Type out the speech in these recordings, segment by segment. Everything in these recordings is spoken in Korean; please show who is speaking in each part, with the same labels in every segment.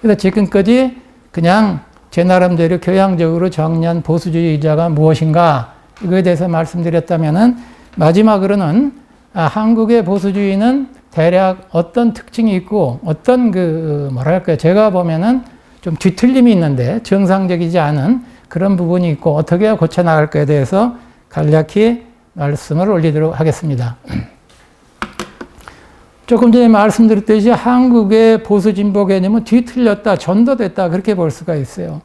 Speaker 1: 그래서 지금까지 그냥 제 나름대로 교양적으로 정리한 보수주의자가 무엇인가 이거에 대해서 말씀드렸다면은 마지막으로는 한국의 보수주의는 대략 어떤 특징이 있고 어떤 뭐랄까요, 제가 보면은 좀 뒤틀림이 있는데 정상적이지 않은 그런 부분이 있고 어떻게 고쳐 나갈까에 대해서 간략히 말씀을 올리도록 하겠습니다. 조금 전에 말씀드렸듯이 한국의 보수 진보 개념은 뒤틀렸다, 전도됐다 그렇게 볼 수가 있어요.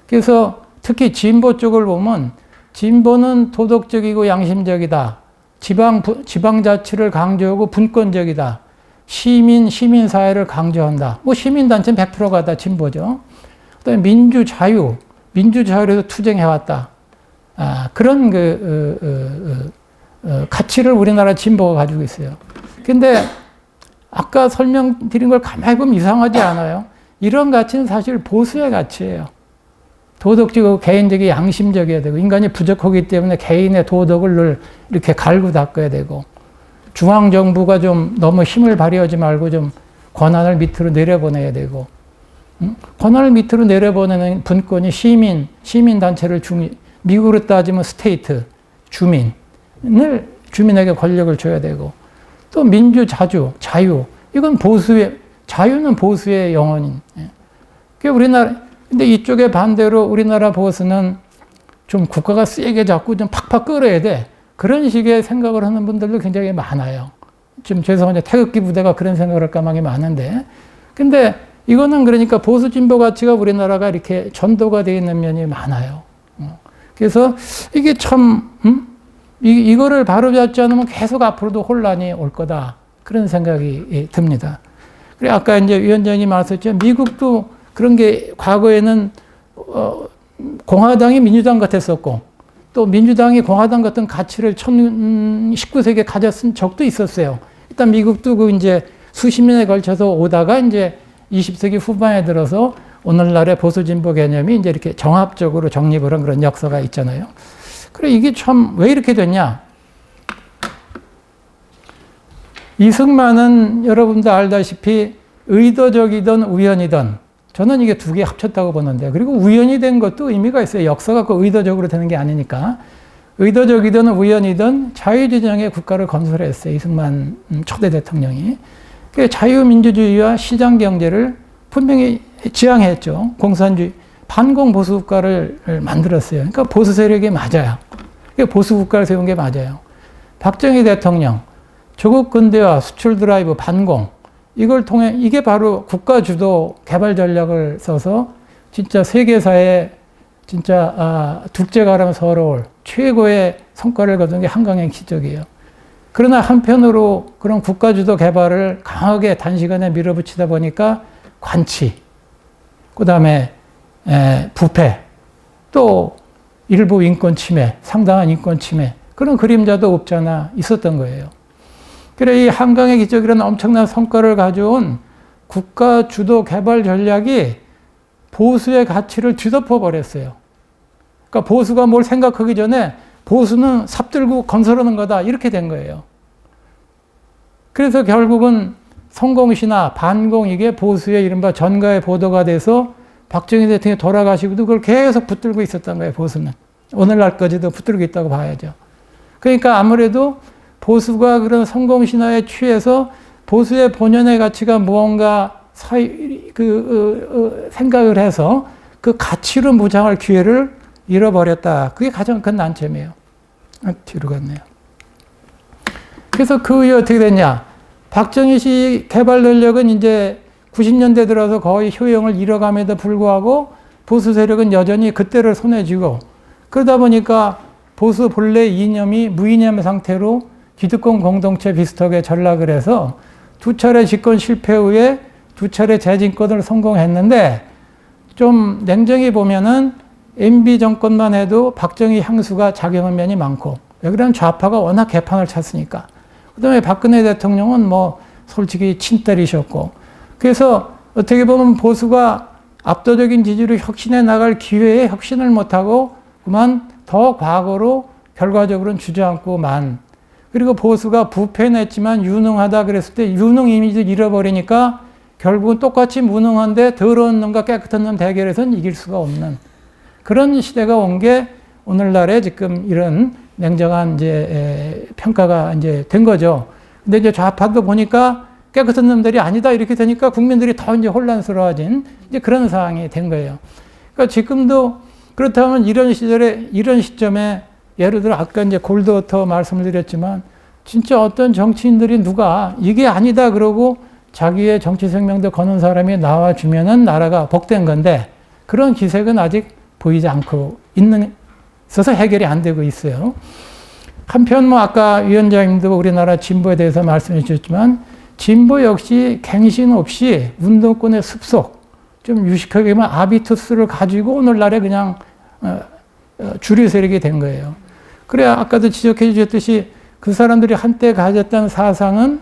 Speaker 1: 그래서 특히 진보 쪽을 보면 진보는 도덕적이고 양심적이다. 지방자치를 강조하고 분권적이다. 시민사회를 강조한다. 뭐 시민단체는 100%가 다 진보죠. 그 다음에 민주자유에서 투쟁해왔다. 그런 가치를 우리나라 진보가 가지고 있어요. 근데 아까 설명드린 걸 가만히 보면 이상하지 않아요? 이런 가치는 사실 보수의 가치예요. 도덕적이고 개인적이 양심적이어야 되고 인간이 부족하기 때문에 개인의 도덕을 늘 이렇게 갈고 닦아야 되고 중앙정부가 좀 너무 힘을 발휘하지 말고 좀 권한을 밑으로 내려보내야 되고 권한을 밑으로 내려보내는 분권이 시민단체를 미국으로 따지면 스테이트, 주민에게 권력을 줘야 되고 또 자유 이건 자유는 보수의 영혼인. 근데 이쪽에 반대로 우리나라 보수는 좀 국가가 세게 잡고 좀 팍팍 끌어야 돼. 그런 식의 생각을 하는 분들도 굉장히 많아요. 좀 죄송한데 태극기 부대가 그런 생각을 할 가망이 많은데. 근데 이거는 그러니까 보수 진보 가치가 우리나라가 이렇게 전도가 되어 있는 면이 많아요. 그래서 이게 참, 이거를 바로잡지 않으면 계속 앞으로도 혼란이 올 거다. 그런 생각이 듭니다. 그리고 아까 이제 위원장님 말씀하셨죠. 미국도 그런 게 과거에는 공화당이 민주당 같았었고 또 민주당이 공화당 같은 가치를 19세기에 가졌은 적도 있었어요. 일단 미국도 이제 수십 년에 걸쳐서 오다가 이제 20세기 후반에 들어서 오늘날의 보수 진보 개념이 이제 이렇게 정합적으로 정립을 한 그런 역사가 있잖아요. 그래 이게 참 왜 이렇게 됐냐? 이승만은 여러분도 알다시피 의도적이든 우연이든 저는 이게 두 개 합쳤다고 보는데 그리고 우연이 된 것도 의미가 있어요. 역사가 그 의도적으로 되는 게 아니니까. 의도적이든 우연이든 자유진영의 국가를 건설했어요. 이승만 초대 대통령이. 자유민주주의와 시장경제를 분명히 지향했죠. 공산주의, 반공보수국가를 만들었어요. 그러니까 보수 세력이 맞아요. 보수국가를 세운 게 맞아요. 박정희 대통령, 조국 근대화, 수출 드라이브, 반공 이걸 통해 이게 바로 국가 주도 개발 전략을 써서 진짜 세계사에 진짜 둘째가라면 서러울 최고의 성과를 거둔 게 한강의 기적이에요. 그러나 한편으로 그런 국가 주도 개발을 강하게 단시간에 밀어붙이다 보니까 관치, 그 다음에 부패, 또 일부 인권 침해, 상당한 인권 침해 그런 그림자도 없잖아 있었던 거예요. 그래 이 한강의 기적이라는 엄청난 성과를 가져온 국가 주도 개발 전략이 보수의 가치를 뒤덮어 버렸어요. 그러니까 보수가 뭘 생각하기 전에 보수는 삽들고 건설하는 거다 이렇게 된 거예요. 그래서 결국은 성공신화, 반공 이게 보수의 이른바 전가의 보도가 돼서 박정희 대통령이 돌아가시고도 그걸 계속 붙들고 있었던 거예요. 보수는. 오늘날까지도 붙들고 있다고 봐야죠. 그러니까 아무래도 보수가 그런 성공신화에 취해서 보수의 본연의 가치가 무언가 생각을 해서 그 가치로 무장할 기회를 잃어버렸다. 그게 가장 큰 난점이에요. 뒤로 갔네요. 그래서 그 후에 어떻게 됐냐. 박정희 씨 개발 전략은 이제 90년대 들어서 거의 효용을 잃어감에도 불구하고 보수 세력은 여전히 그때를 손에 쥐고 그러다 보니까 보수 본래 이념이 무이념 상태로 기득권 공동체 비슷하게 전락을 해서 두 차례 집권 실패 후에 두 차례 재집권을 성공했는데 좀 냉정히 보면은 MB 정권만 해도 박정희 향수가 작용한 면이 많고 여기는 좌파가 워낙 개판을 찼으니까 그 다음에 박근혜 대통령은 뭐 솔직히 친딸이셨고 그래서 어떻게 보면 보수가 압도적인 지지로 혁신해 나갈 기회에 혁신을 못하고 그만 더 과거로 결과적으로는 주저앉고만 그리고 보수가 부패했지만 유능하다 그랬을 때 유능 이미지를 잃어버리니까 결국은 똑같이 무능한데 더러운 놈과 깨끗한 놈 대결에서는 이길 수가 없는 그런 시대가 온 게 오늘날에 지금 이런 냉정한 이제 평가가 이제 된 거죠. 근데 이제 좌파도 보니까 깨끗한 놈들이 아니다 이렇게 되니까 국민들이 더 이제 혼란스러워진 이제 그런 상황이 된 거예요. 그러니까 지금도 그렇다면 이런 시절에 이런 시점에 예를 들어 아까 이제 골드워터 말씀을 드렸지만 진짜 어떤 정치인들이 누가 이게 아니다 그러고 자기의 정치 생명도 거는 사람이 나와주면은 나라가 복된 건데 그런 기색은 아직 보이지 않고 있어서 해결이 안 되고 있어요. 한편 뭐 아까 위원장님도 우리나라 진보에 대해서 말씀해 주셨지만 진보 역시 갱신 없이 운동권의 습속 좀 유식하게 보면 아비투스를 가지고 오늘날에 그냥 주류 세력이 된 거예요. 그래 아까도 지적해 주셨듯이 그 사람들이 한때 가졌던 사상은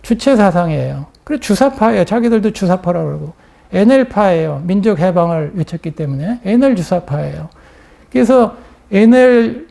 Speaker 1: 주체 사상이에요. 그래 주사파예요. 자기들도 주사파라고 그러고 NL파예요. 민족 해방을 외쳤기 때문에 NL 주사파예요. 그래서 NL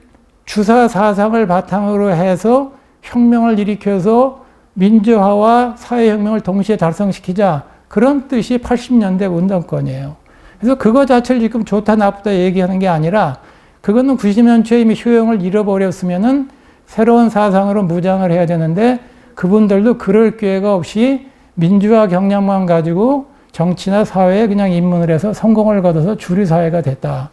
Speaker 1: 주사 사상을 바탕으로 해서 혁명을 일으켜서 민주화와 사회혁명을 동시에 달성시키자 그런 뜻이 80년대 운동권이에요. 그래서 그거 자체를 지금 좋다 나쁘다 얘기하는 게 아니라 그거는 90년 초에 이미 효용을 잃어버렸으면은 새로운 사상으로 무장을 해야 되는데 그분들도 그럴 기회가 없이 민주화 경향만 가지고 정치나 사회에 그냥 입문을 해서 성공을 거둬서 주류 사회가 됐다.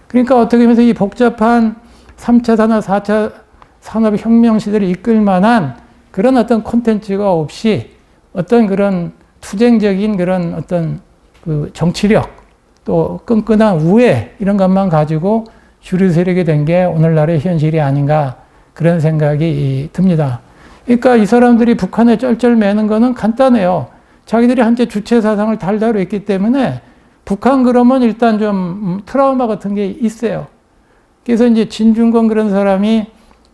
Speaker 1: 그러니까 어떻게 보면 이 복잡한 3차 산업, 4차 산업혁명 시대를 이끌 만한 그런 어떤 콘텐츠가 없이 어떤 그런 투쟁적인 그런 어떤 그 정치력 또 끈끈한 우애 이런 것만 가지고 주류 세력이 된 게 오늘날의 현실이 아닌가 그런 생각이 듭니다. 그러니까 이 사람들이 북한에 쩔쩔매는 거는 간단해요. 자기들이 한때 주체 사상을 달달로 했기 때문에 북한 그러면 일단 좀 트라우마 같은 게 있어요. 그래서 이제 진중권 그런 사람이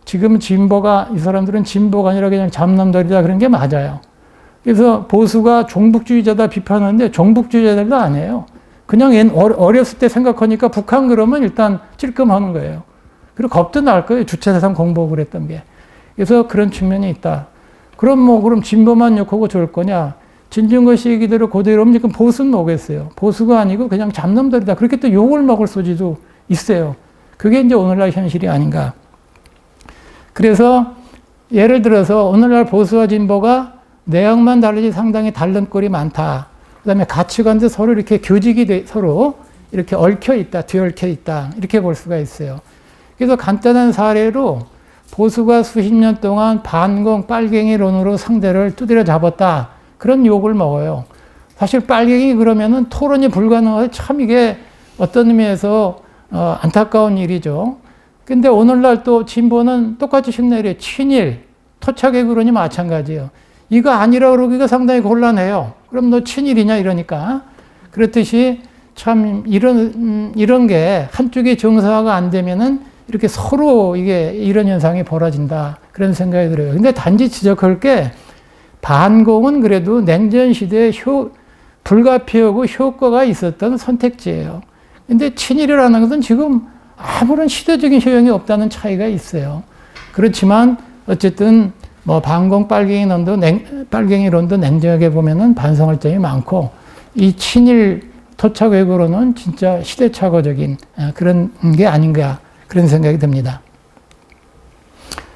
Speaker 1: 지금 진보가 이 사람들은 진보가 아니라 그냥 잡놈들이다 그런 게 맞아요. 그래서 보수가 종북주의자다 비판하는데 종북주의자들도 아니에요. 그냥 어렸을 때 생각하니까 북한 그러면 일단 찔끔하는 거예요. 그리고 겁도 날 거예요. 주체사상 공부를 했던 게. 그래서 그런 측면이 있다. 그럼 진보만 욕하고 좋을 거냐? 진중권 씨 얘기대로 그대로면 지금 보수는 뭐겠어요? 보수가 아니고 그냥 잡놈들이다. 그렇게 또 욕을 먹을 소지도 있어요. 그게 이제 오늘날 현실이 아닌가. 그래서 예를 들어서 오늘날 보수와 진보가 내용만 다르지 상당히 다른 꼴이 많다. 그 다음에 가치관도 서로 이렇게 교직이 서로 이렇게 얽혀 있다, 뒤얽혀 있다. 이렇게 볼 수가 있어요. 그래서 간단한 사례로 보수가 수십 년 동안 반공 빨갱이론으로 상대를 두드려 잡았다. 그런 욕을 먹어요. 사실 빨갱이 그러면은 토론이 불가능해서 참 이게 어떤 의미에서 안타까운 일이죠. 근데 오늘날 또 진보는 똑같이 흉내를 친일, 토착애구론이 마찬가지예요. 이거 아니라 그러기가 상당히 곤란해요. 그럼 너 친일이냐 이러니까. 그렇듯이 참 이런 게 한쪽이 정상화가 안 되면은 이렇게 서로 이게 이런 현상이 벌어진다. 그런 생각이 들어요. 근데 단지 지적할 게 반공은 그래도 냉전 시대에 불가피하고 효과가 있었던 선택지예요. 근데 친일이라는 것은 지금 아무런 시대적인 효용이 없다는 차이가 있어요. 그렇지만 어쨌든 뭐 반공 빨갱이론도 냉정하게 보면은 반성할 점이 많고 이 친일 토착 외교로는 진짜 시대착오적인 그런 게 아닌가 그런 생각이 듭니다.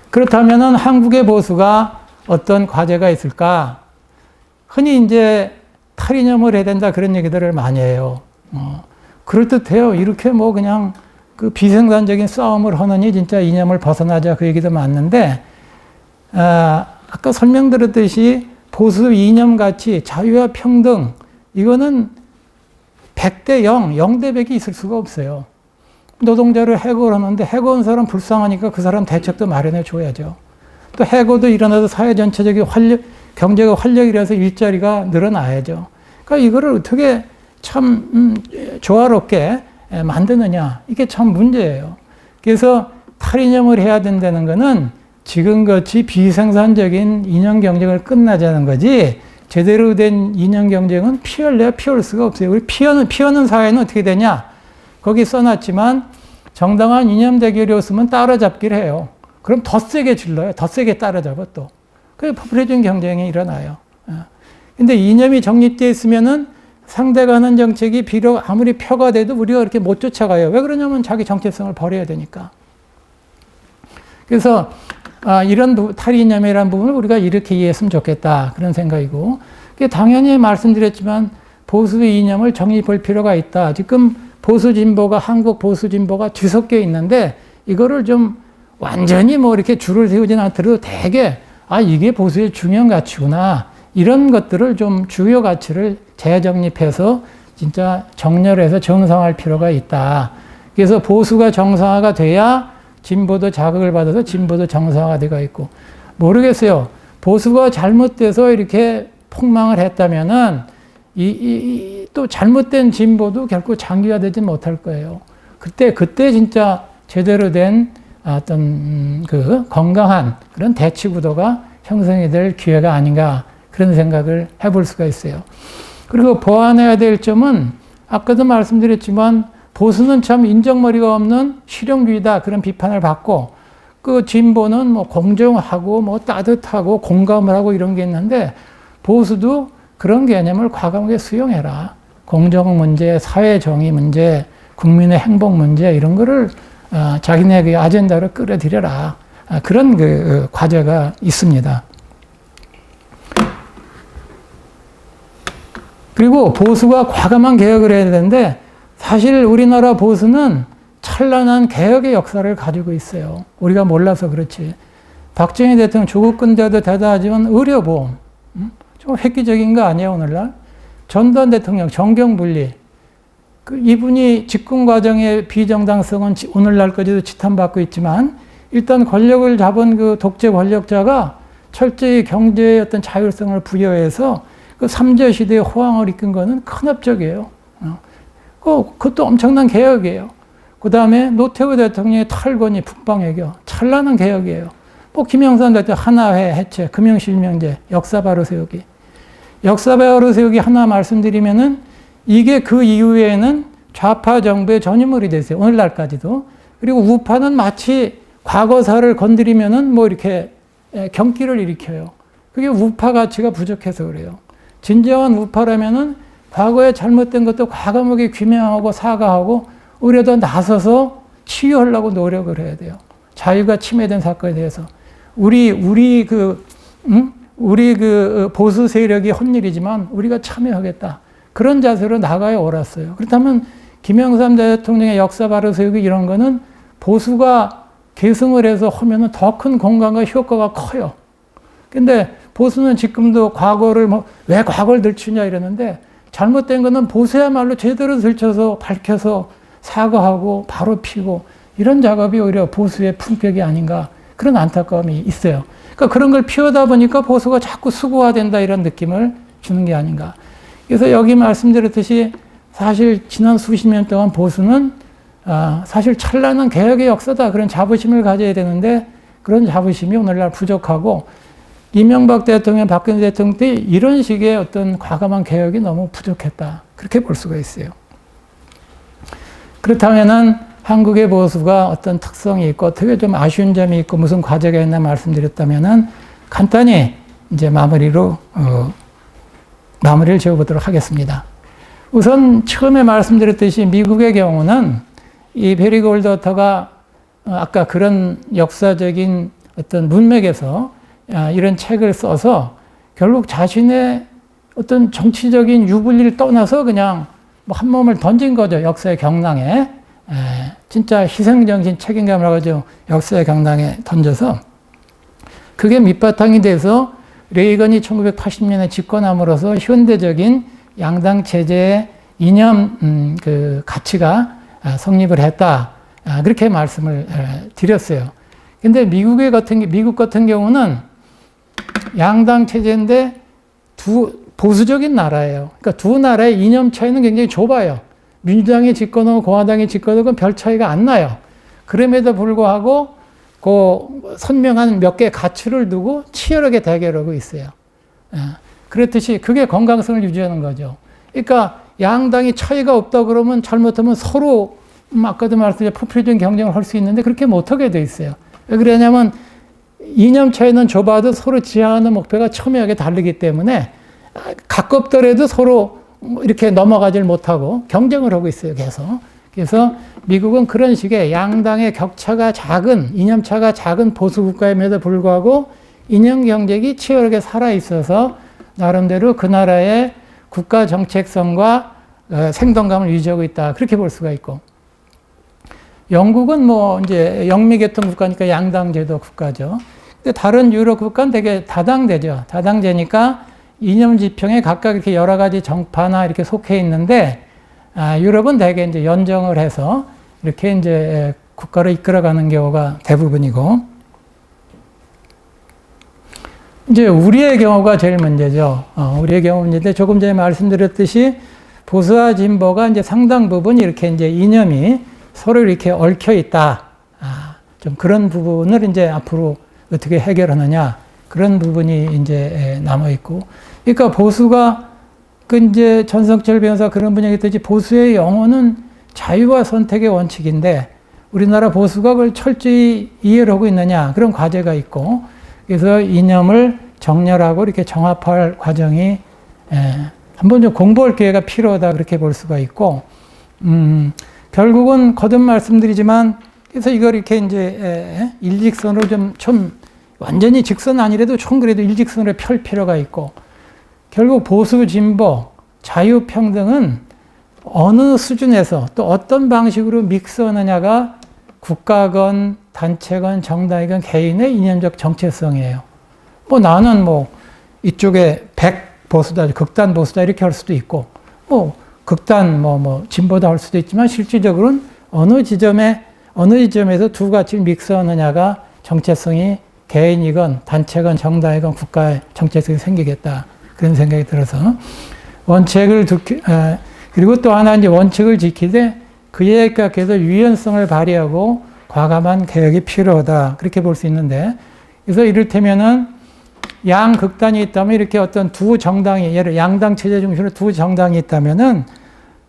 Speaker 1: 그렇다면은 한국의 보수가 어떤 과제가 있을까? 흔히 이제 탈이념을 해야 된다 그런 얘기들을 많이 해요. 그럴듯해요. 이렇게 뭐 그냥 그 비생산적인 싸움을 하느니 진짜 이념을 벗어나자 그 얘기도 맞는데 아까 설명드렸듯이 보수 이념 가치, 자유와 평등 이거는 100대 0, 0대 100이 있을 수가 없어요. 노동자를 해고하는데 해고한 사람 불쌍하니까 그 사람 대책도 마련해 줘야죠. 또 해고도 일어나도 사회 전체적인 경제가 활력이라서 일자리가 늘어나야죠. 그러니까 이거를 어떻게 참 조화롭게 만드느냐 이게 참 문제예요. 그래서 탈이념을 해야 된다는 거는 지금같이 비생산적인 이념 경쟁을 끝나자는 거지 제대로 된 이념 경쟁은 피할래야 피할 수가 없어요. 우리 피하는 사회는 어떻게 되냐? 거기 써놨지만 정당한 이념 대결이 없으면 따라잡기를 해요. 그럼 더 세게 질러요. 더 세게 따라잡아 또. 그래서 포퓰리즘 경쟁이 일어나요. 근데 이념이 정립되어 있으면은 상대가 하는 정책이 비록 아무리 표가 돼도 우리가 그렇게 못 쫓아가요. 왜 그러냐면 자기 정체성을 버려야 되니까. 그래서 이런 탈이념이라는 부분을 우리가 이렇게 이해했으면 좋겠다. 그런 생각이고. 당연히 말씀드렸지만 보수 이념을 정립할 필요가 있다. 지금 보수 진보가, 한국 보수 진보가 뒤섞여 있는데 이거를 좀 완전히 뭐 이렇게 줄을 세우진 않더라도 되게 이게 보수의 중요한 가치구나. 이런 것들을 좀 주요 가치를 재정립해서 진짜 정렬해서 정상화할 필요가 있다. 그래서 보수가 정상화가 돼야 진보도 자극을 받아서 진보도 정상화가 되고 있고. 모르겠어요. 보수가 잘못돼서 이렇게 폭망을 했다면은 또 잘못된 진보도 결코 장기화되지 못할 거예요. 그때 진짜 제대로 된 어떤 그 건강한 그런 대치 구도가 형성이 될 기회가 아닌가 그런 생각을 해볼 수가 있어요. 그리고 보완해야 될 점은 아까도 말씀드렸지만 보수는 참 인정머리가 없는 실용주의다 그런 비판을 받고 그 진보는 뭐 공정하고 뭐 따뜻하고 공감을 하고 이런 게 있는데 보수도 그런 개념을 과감하게 수용해라. 공정 문제, 사회 정의 문제, 국민의 행복 문제 이런 거를 자기네 그 아젠다로 끌어들여라. 그런 그 과제가 있습니다. 그리고 보수가 과감한 개혁을 해야 되는데 사실 우리나라 보수는 찬란한 개혁의 역사를 가지고 있어요. 우리가 몰라서 그렇지. 박정희 대통령 조국 근대도 대단하지만 의료보험 좀 획기적인 거 아니에요 오늘날? 전두환 대통령 정경분리 이분이 집권 과정의 비정당성은 오늘날까지도 지탄받고 있지만 일단 권력을 잡은 그 독재 권력자가 철저히 경제의 어떤 자율성을 부여해서 그 삼재 시대의 호황을 이끈 거는 큰 업적이에요. 그것도 엄청난 개혁이에요. 그 다음에 노태우 대통령의 탈권위 북방외교 찬란한 개혁이에요. 김영삼 대통령 하나회 해체, 금융실명제, 역사 바로 세우기. 역사 바로 세우기 하나 말씀드리면은 이게 그 이후에는 좌파 정부의 전유물이 됐어요. 오늘날까지도. 그리고 우파는 마치 과거사를 건드리면은 뭐 이렇게 경기를 일으켜요. 그게 우파 가치가 부족해서 그래요. 진정한 우파라면은 과거에 잘못된 것도 과감하게 규명하고 사과하고 오히려 더 나서서 치유하려고 노력을 해야 돼요. 자유가 침해된 사건에 대해서. 우리 보수 세력이 헛일이지만 우리가 참여하겠다. 그런 자세로 나가야 옳았어요. 그렇다면 김영삼 대통령의 역사 바로 세우기 이런 거는 보수가 계승을 해서 하면은 더 큰 공감과 효과가 커요. 근데 보수는 지금도 과거를 왜 과거를 들추냐 이러는데 잘못된 거는 보수야말로 제대로 들춰서 밝혀서 사과하고 바로 피고 이런 작업이 오히려 보수의 품격이 아닌가 그런 안타까움이 있어요. 그러니까 그런 걸 피우다 보니까 보수가 자꾸 수고화된다 이런 느낌을 주는 게 아닌가. 그래서 여기 말씀드렸듯이 사실 지난 수십 년 동안 보수는 사실 찬란한 개혁의 역사다 그런 자부심을 가져야 되는데 그런 자부심이 오늘날 부족하고 이명박 대통령, 박근혜 대통령 때 이런 식의 어떤 과감한 개혁이 너무 부족했다. 그렇게 볼 수가 있어요. 그렇다면은 한국의 보수가 어떤 특성이 있고 어떻게 좀 아쉬운 점이 있고 무슨 과제가 있나 말씀드렸다면은 간단히 이제 마무리를 지어보도록 하겠습니다. 우선 처음에 말씀드렸듯이 미국의 경우는 이 베리 골드워터가 아까 그런 역사적인 어떤 문맥에서 이런 책을 써서 결국 자신의 어떤 정치적인 유불리를 떠나서 그냥 한 몸을 던진 거죠. 역사의 경랑에. 진짜 희생정신 책임감을 가지고 역사의 경랑에 던져서 그게 밑바탕이 돼서 레이건이 1980년에 집권함으로써 현대적인 양당 체제의 이념 그 가치가 성립을 했다. 그렇게 말씀을 드렸어요. 근데 미국 같은 경우는 양당 체제인데 보수적인 나라예요. 그러니까 두 나라의 이념 차이는 굉장히 좁아요. 민주당이 집권하고 공화당이 집권하고 별 차이가 안 나요. 그럼에도 불구하고 그 선명한 몇 개의 가치를 두고 치열하게 대결하고 있어요. 그렇듯이 그게 건강성을 유지하는 거죠. 그러니까 양당이 차이가 없다 그러면 잘못하면 서로 아까도 말씀드린 포퓰리즘 경쟁을 할 수 있는데 그렇게 못하게 돼 있어요. 왜 그러냐면 이념 차이는 좁아도 서로 지향하는 목표가 첨예하게 다르기 때문에 가깝더라도 서로 이렇게 넘어가질 못하고 경쟁을 하고 있어요, 계속. 그래서 미국은 그런 식의 양당의 격차가 작은, 이념차가 작은 보수 국가임에도 불구하고 이념 경쟁이 치열하게 살아있어서 나름대로 그 나라의 국가 정책성과 생동감을 유지하고 있다. 그렇게 볼 수가 있고. 영국은 뭐 이제 영미계통 국가니까 양당제도 국가죠. 근데 다른 유럽 국가는 되게 다당제죠. 다당제니까 이념 지평에 각각 이렇게 여러 가지 정파나 이렇게 속해 있는데, 유럽은 대개 이제 연정을 해서 이렇게 이제 국가를 이끌어가는 경우가 대부분이고, 이제 우리의 경우가 제일 문제죠. 우리의 경우 문제인데 조금 전에 말씀드렸듯이 보수와 진보가 이제 상당 부분 이렇게 이제 이념이 서로 이렇게 얽혀 있다. 좀 그런 부분을 이제 앞으로 어떻게 해결하느냐. 그런 부분이 이제 남아있고. 그러니까 보수가 그 이제 전성철 변호사 그런 분이 얘기했듯이 보수의 영혼은 자유와 선택의 원칙인데 우리나라 보수가 그걸 철저히 이해를 하고 있느냐. 그런 과제가 있고. 그래서 이념을 정렬하고 이렇게 정합할 과정이 한번 좀 공부할 기회가 필요하다. 그렇게 볼 수가 있고. 결국은 거듭 말씀드리지만 그래서 이걸 이렇게 이제 일직선으로 좀 완전히 직선 아니래도 좀 그래도 일직선으로 펼 필요가 있고 결국 보수, 진보, 자유, 평등은 어느 수준에서 또 어떤 방식으로 믹스하느냐가 국가건, 단체건, 정당이건 개인의 이념적 정체성이에요. 뭐 나는 뭐 이쪽에 100 보수다, 극단 보수다 이렇게 할 수도 있고 뭐 극단 뭐 진보다 할 수도 있지만 실질적으로는 어느 지점에서 두 가지를 믹스하느냐가 정체성이 개인이건 단체건 정당이건 국가의 정체성이 생기겠다. 그런 생각이 들어서 원칙을 그리고 또 하나 이제 원칙을 지키되 그에 계속 유연성을 발휘하고 과감한 개혁이 필요하다. 그렇게 볼 수 있는데 그래서 이를테면은 양극단이 있다면 이렇게 어떤 두 정당이 예를 양당 체제 중심으로 두 정당이 있다면은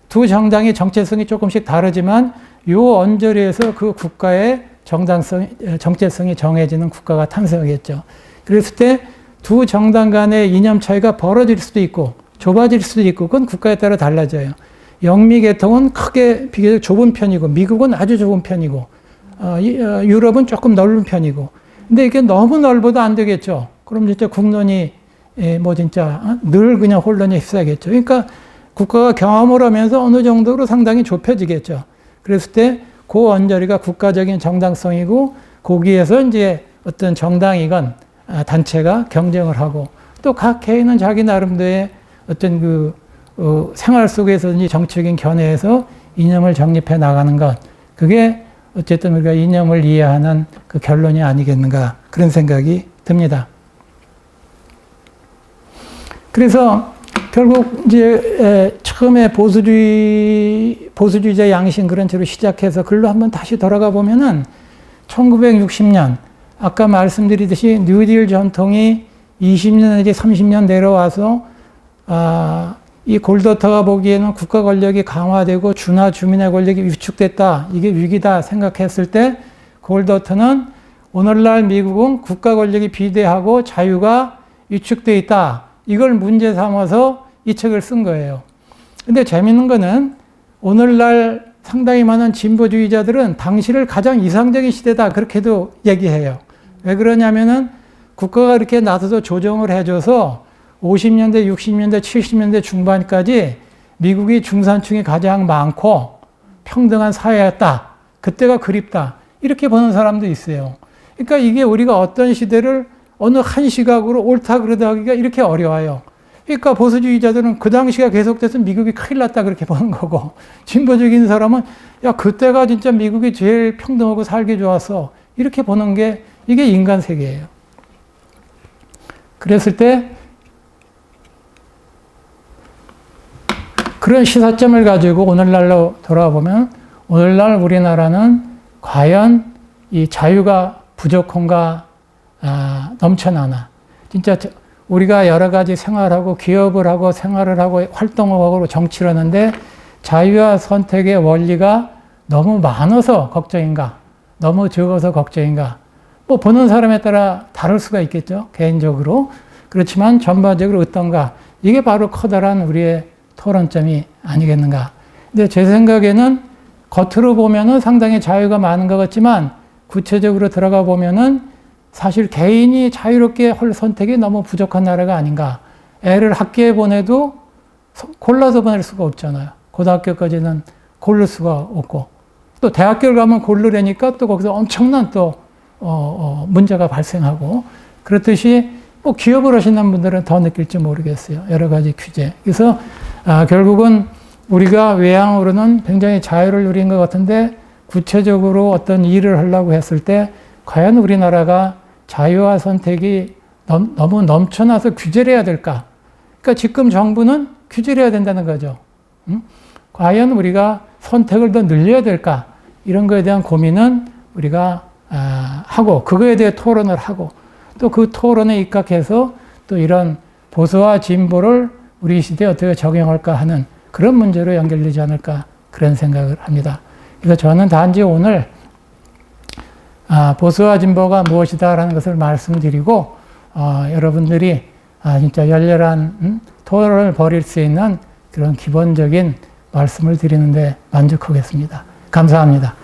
Speaker 1: 두 정당의 정체성이 조금씩 다르지만 요 언저리에서 그 국가의 정체성이 정해지는 국가가 탄생하겠죠. 그랬을 때 두 정당 간의 이념 차이가 벌어질 수도 있고 좁아질 수도 있고 그건 국가에 따라 달라져요. 영미 계통은 크게 비교적 좁은 편이고 미국은 아주 좁은 편이고 유럽은 조금 넓은 편이고 근데 이게 너무 넓어도 안 되겠죠. 그럼 진짜 국론이 뭐 진짜 늘 그냥 혼란에 휩싸이겠죠. 그러니까 국가가 경험을 하면서 어느 정도로 상당히 좁혀지겠죠. 그랬을 때 그 언저리가 국가적인 정당성이고 거기에서 이제 어떤 정당이건 단체가 경쟁을 하고 또 각 개인은 자기 나름대로의 어떤 생활 속에서든지 정치적인 견해에서 이념을 정립해 나가는 것 그게 어쨌든 우리가 이념을 이해하는 그 결론이 아니겠는가 그런 생각이 듭니다. 그래서 결국 이제 처음에 보수주의자 양심 그런 채로 시작해서 글로 한번 다시 돌아가 보면은 1960년 아까 말씀드리듯이 뉴딜 전통이 20년 내지 30년 내려와서 이 골더터가 보기에는 국가 권력이 강화되고 주나 주민의 권력이 위축됐다. 이게 위기다 생각했을 때 골더터는 오늘날 미국은 국가 권력이 비대하고 자유가 위축되어 있다. 이걸 문제 삼아서 이 책을 쓴 거예요. 근데 재밌는 거는 오늘날 상당히 많은 진보주의자들은 당시를 가장 이상적인 시대다. 그렇게도 얘기해요. 왜 그러냐면은 국가가 이렇게 나서서 조정을 해줘서 50년대, 60년대, 70년대 중반까지 미국이 중산층이 가장 많고 평등한 사회였다. 그때가 그립다. 이렇게 보는 사람도 있어요. 그러니까 이게 우리가 어떤 시대를 어느 한 시각으로 옳다 그러다 하기가 이렇게 어려워요. 그러니까 보수주의자들은 그 당시가 계속돼서 미국이 큰일 났다 그렇게 보는 거고 진보적인 사람은 야 그때가 진짜 미국이 제일 평등하고 살기 좋았어. 이렇게 보는 게 이게 인간 세계예요. 그랬을 때 그런 시사점을 가지고 오늘날로 돌아보면 오늘날 우리나라는 과연 이 자유가 부족한가 넘쳐나나. 진짜 우리가 여러 가지 생활하고 기업을 하고 생활을 하고 활동을 하고 정치를 하는데 자유와 선택의 원리가 너무 많아서 걱정인가 너무 적어서 걱정인가 뭐 보는 사람에 따라 다를 수가 있겠죠. 개인적으로. 그렇지만 전반적으로 어떤가 이게 바로 커다란 우리의 토론점이 아니겠는가. 근데 제 생각에는 겉으로 보면은 상당히 자유가 많은 것 같지만 구체적으로 들어가 보면은 사실 개인이 자유롭게 할 선택이 너무 부족한 나라가 아닌가. 애를 학교에 보내도 골라서 보낼 수가 없잖아요. 고등학교까지는 고를 수가 없고, 또 대학교를 가면 고르려니까 또 거기서 엄청난 또 문제가 발생하고, 그렇듯이 뭐 기업을 하시는 분들은 더 느낄지 모르겠어요. 여러 가지 규제. 그래서 결국은 우리가 외향으로는 굉장히 자유를 누린 것 같은데 구체적으로 어떤 일을 하려고 했을 때 과연 우리나라가 자유와 선택이 너무 넘쳐나서 규제를 해야 될까? 그러니까 지금 정부는 규제를 해야 된다는 거죠. 과연 우리가 선택을 더 늘려야 될까? 이런 거에 대한 고민은 우리가 하고, 그거에 대해 토론을 하고, 또 그 토론에 입각해서 또 이런 보수와 진보를 우리 시대에 어떻게 적용할까 하는 그런 문제로 연결되지 않을까, 그런 생각을 합니다. 그래서 저는 단지 오늘 보수와 진보가 무엇이다라는 것을 말씀드리고, 여러분들이 진짜 열렬한 토론을 벌일 수 있는 그런 기본적인 말씀을 드리는데 만족하겠습니다. 감사합니다.